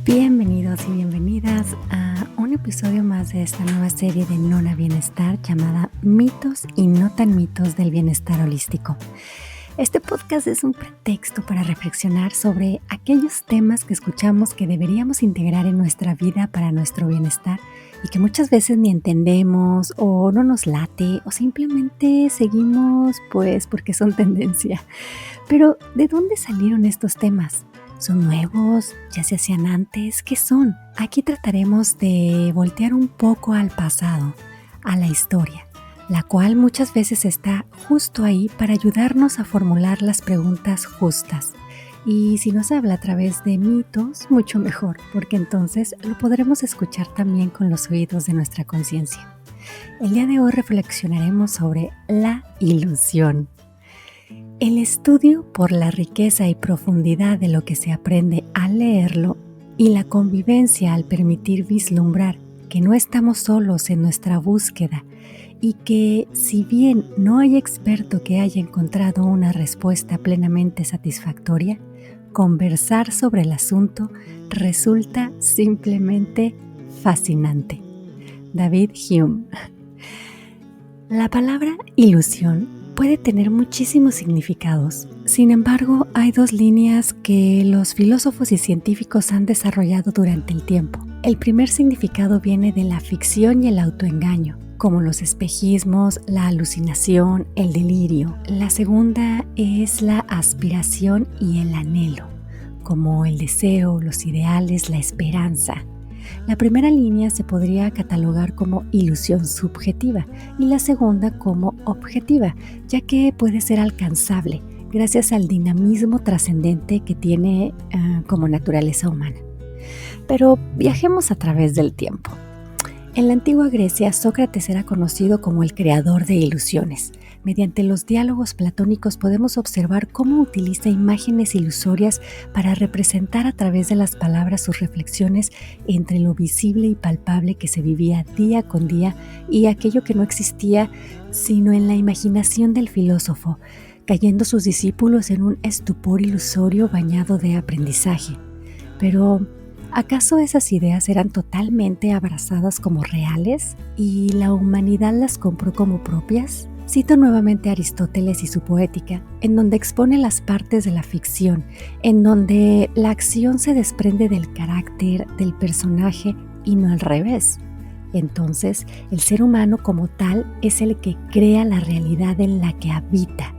Bienvenidos y bienvenidas a un episodio más de esta nueva serie de Nona Bienestar llamada Mitos y no tan mitos del bienestar holístico. Este podcast es un pretexto para reflexionar sobre aquellos temas que escuchamos que deberíamos integrar en nuestra vida para nuestro bienestar y que muchas veces ni entendemos o no nos late o simplemente seguimos pues porque son tendencia. Pero ¿de dónde salieron estos temas? ¿Son nuevos? ¿Ya se hacían antes? ¿Qué son? Aquí trataremos de voltear un poco al pasado, a la historia, la cual muchas veces está justo ahí para ayudarnos a formular las preguntas justas. Y si nos habla a través de mitos, mucho mejor, porque entonces lo podremos escuchar también con los oídos de nuestra conciencia. El día de hoy reflexionaremos sobre la ilusión. El estudio por la riqueza y profundidad de lo que se aprende al leerlo y la convivencia al permitir vislumbrar que no estamos solos en nuestra búsqueda y que si bien no hay experto que haya encontrado una respuesta plenamente satisfactoria, conversar sobre el asunto resulta simplemente fascinante. David Hume. La palabra ilusión puede tener muchísimos significados. Sin embargo, hay dos líneas que los filósofos y científicos han desarrollado durante el tiempo. El primer significado viene de la ficción y el autoengaño, como los espejismos, la alucinación, el delirio. La segunda es la aspiración y el anhelo, como el deseo, los ideales, la esperanza. La primera línea se podría catalogar como ilusión subjetiva y la segunda como objetiva, ya que puede ser alcanzable gracias al dinamismo trascendente que tiene como naturaleza humana. Pero viajemos a través del tiempo. En la antigua Grecia, Sócrates era conocido como el creador de ilusiones. Mediante los diálogos platónicos podemos observar cómo utiliza imágenes ilusorias para representar a través de las palabras sus reflexiones entre lo visible y palpable que se vivía día con día y aquello que no existía sino en la imaginación del filósofo, cayendo sus discípulos en un estupor ilusorio bañado de aprendizaje. Pero ¿acaso esas ideas eran totalmente abrazadas como reales y la humanidad las compró como propias? Cito nuevamente a Aristóteles y su Poética, en donde expone las partes de la ficción, en donde la acción se desprende del carácter del personaje y no al revés. Entonces, el ser humano como tal es el que crea la realidad en la que habita.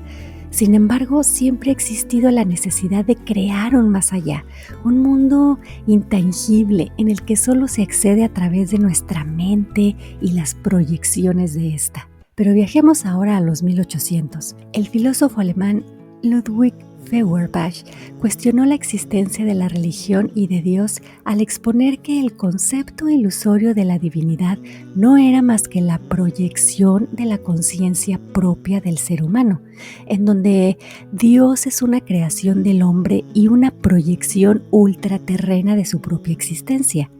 Sin embargo, siempre ha existido la necesidad de crear un más allá, un mundo intangible en el que solo se accede a través de nuestra mente y las proyecciones de esta. Pero viajemos ahora a los 1800. El filósofo alemán Ludwig Feuerbach cuestionó la existencia de la religión y de Dios al exponer que el concepto ilusorio de la divinidad no era más que la proyección de la conciencia propia del ser humano, en donde Dios es una creación del hombre y una proyección ultraterrena de su propia existencia.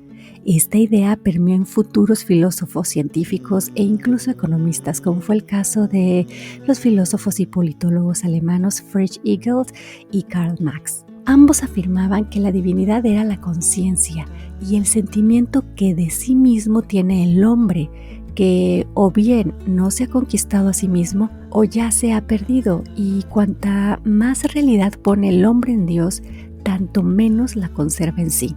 Esta idea permeó en futuros filósofos, científicos e incluso economistas, como fue el caso de los filósofos y politólogos alemanes Friedrich Engels y Karl Marx. Ambos afirmaban que la divinidad era la conciencia y el sentimiento que de sí mismo tiene el hombre, que o bien no se ha conquistado a sí mismo o ya se ha perdido, y cuanta más realidad pone el hombre en Dios, tanto menos la conserva en sí.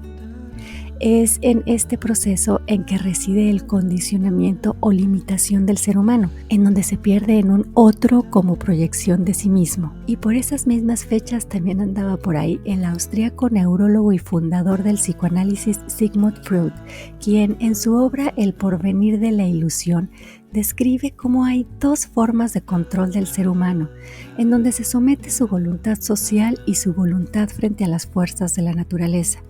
Es en este proceso en que reside el condicionamiento o limitación del ser humano, en donde se pierde en un otro como proyección de sí mismo. Y por esas mismas fechas también andaba por ahí el austríaco neurólogo y fundador del psicoanálisis Sigmund Freud, quien en su obra El porvenir de la ilusión describe cómo hay dos formas de control del ser humano, en donde se somete su voluntad social y su voluntad frente a las fuerzas de la naturaleza.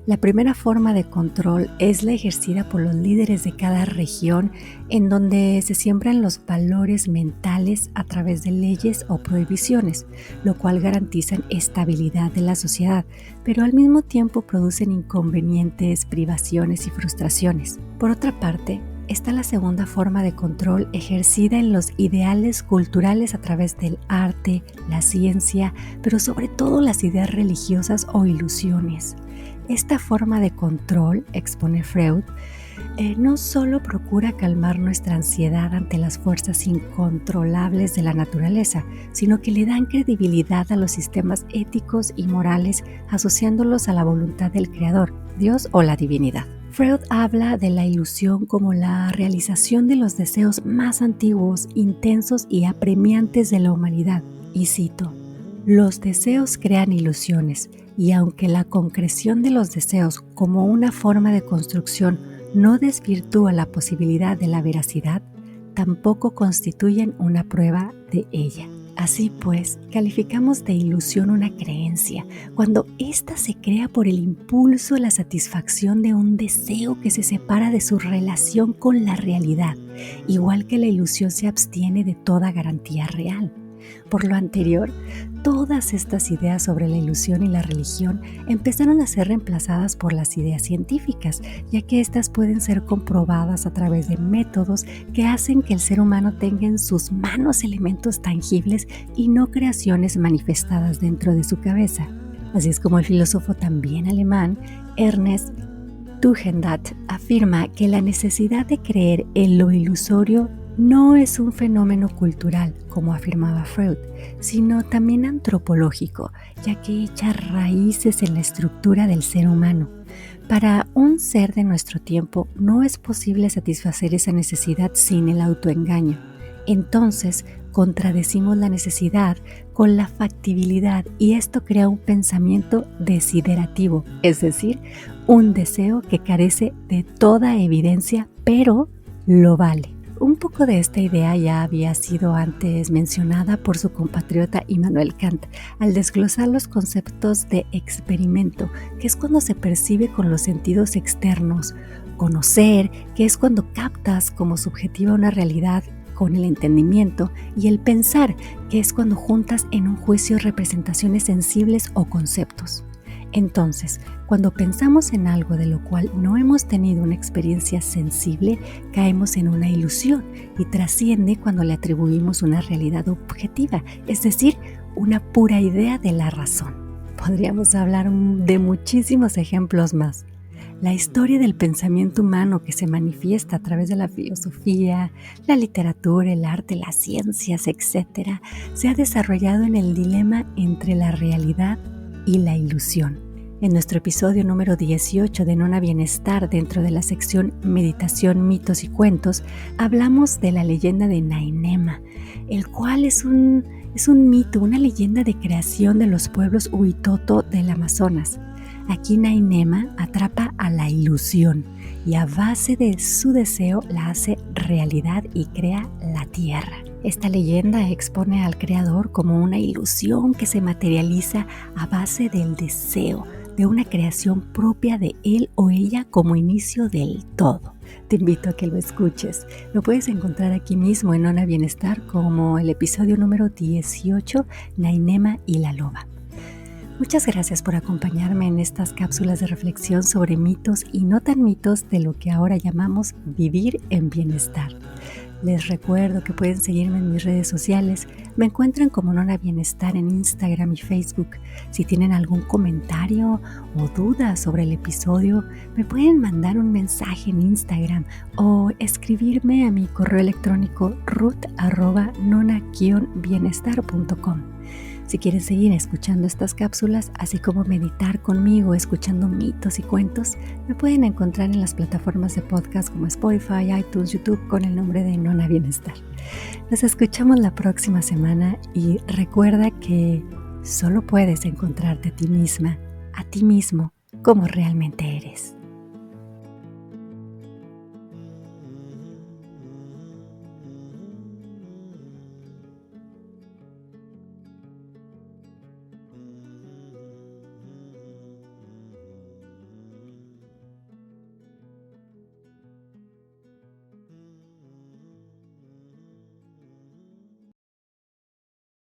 La primera forma de control es la ejercida por los líderes de cada región, en donde se siembran los valores mentales a través de leyes o prohibiciones, lo cual garantizan estabilidad de la sociedad, pero al mismo tiempo producen inconvenientes, privaciones y frustraciones. Por otra parte, está la segunda forma de control ejercida en los ideales culturales a través del arte, la ciencia, pero sobre todo las ideas religiosas o ilusiones. Esta forma de control, expone Freud, no solo procura calmar nuestra ansiedad ante las fuerzas incontrolables de la naturaleza, sino que le dan credibilidad a los sistemas éticos y morales asociándolos a la voluntad del Creador, Dios o la divinidad. Freud habla de la ilusión como la realización de los deseos más antiguos, intensos y apremiantes de la humanidad. Y cito: los deseos crean ilusiones, y aunque la concreción de los deseos como una forma de construcción no desvirtúa la posibilidad de la veracidad, tampoco constituyen una prueba de ella. Así pues, calificamos de ilusión una creencia cuando ésta se crea por el impulso, la satisfacción de un deseo que se separa de su relación con la realidad, igual que la ilusión se abstiene de toda garantía real. Por lo anterior, todas estas ideas sobre la ilusión y la religión empezaron a ser reemplazadas por las ideas científicas, ya que éstas pueden ser comprobadas a través de métodos que hacen que el ser humano tenga en sus manos elementos tangibles y no creaciones manifestadas dentro de su cabeza. Así es como el filósofo también alemán Ernest Tugendhat afirma que la necesidad de creer en lo ilusorio no es un fenómeno cultural, como afirmaba Freud, sino también antropológico, ya que echa raíces en la estructura del ser humano. Para un ser de nuestro tiempo no es posible satisfacer esa necesidad sin el autoengaño. Entonces, contradecimos la necesidad con la factibilidad y esto crea un pensamiento desiderativo, es decir, un deseo que carece de toda evidencia, pero lo vale. Un poco de esta idea ya había sido antes mencionada por su compatriota Immanuel Kant al desglosar los conceptos de experimento, que es cuando se percibe con los sentidos externos, conocer, que es cuando captas como subjetiva una realidad con el entendimiento, y el pensar, que es cuando juntas en un juicio representaciones sensibles o conceptos. Entonces, cuando pensamos en algo de lo cual no hemos tenido una experiencia sensible, caemos en una ilusión y trasciende cuando le atribuimos una realidad objetiva, es decir, una pura idea de la razón. Podríamos hablar de muchísimos ejemplos más. La historia del pensamiento humano que se manifiesta a través de la filosofía, la literatura, el arte, las ciencias, etc., se ha desarrollado en el dilema entre la realidad y la ilusión. En nuestro episodio número 18 de Nona Bienestar, dentro de la sección Meditación, mitos y cuentos, hablamos de la leyenda de Nainema, el cual es un mito, una leyenda de creación de los pueblos Huitoto del Amazonas. Aquí Nainema atrapa a la ilusión y a base de su deseo la hace realidad y crea la tierra. Esta leyenda expone al creador como una ilusión que se materializa a base del deseo, de una creación propia de él o ella como inicio del todo. Te invito a que lo escuches. Lo puedes encontrar aquí mismo en Nona Bienestar como el episodio número 18, Nainema y la loba. Muchas gracias por acompañarme en estas cápsulas de reflexión sobre mitos y no tan mitos de lo que ahora llamamos vivir en bienestar. Les recuerdo que pueden seguirme en mis redes sociales. Me encuentran como Nona Bienestar en Instagram y Facebook. Si tienen algún comentario o duda sobre el episodio, me pueden mandar un mensaje en Instagram o escribirme a mi correo electrónico ruth@nona-bienestar.com. Si quieren seguir escuchando estas cápsulas, así como meditar conmigo escuchando mitos y cuentos, me pueden encontrar en las plataformas de podcast como Spotify, iTunes, YouTube con el nombre de Nona Bienestar. Nos escuchamos la próxima semana y recuerda que solo puedes encontrarte a ti misma, a ti mismo, como realmente eres.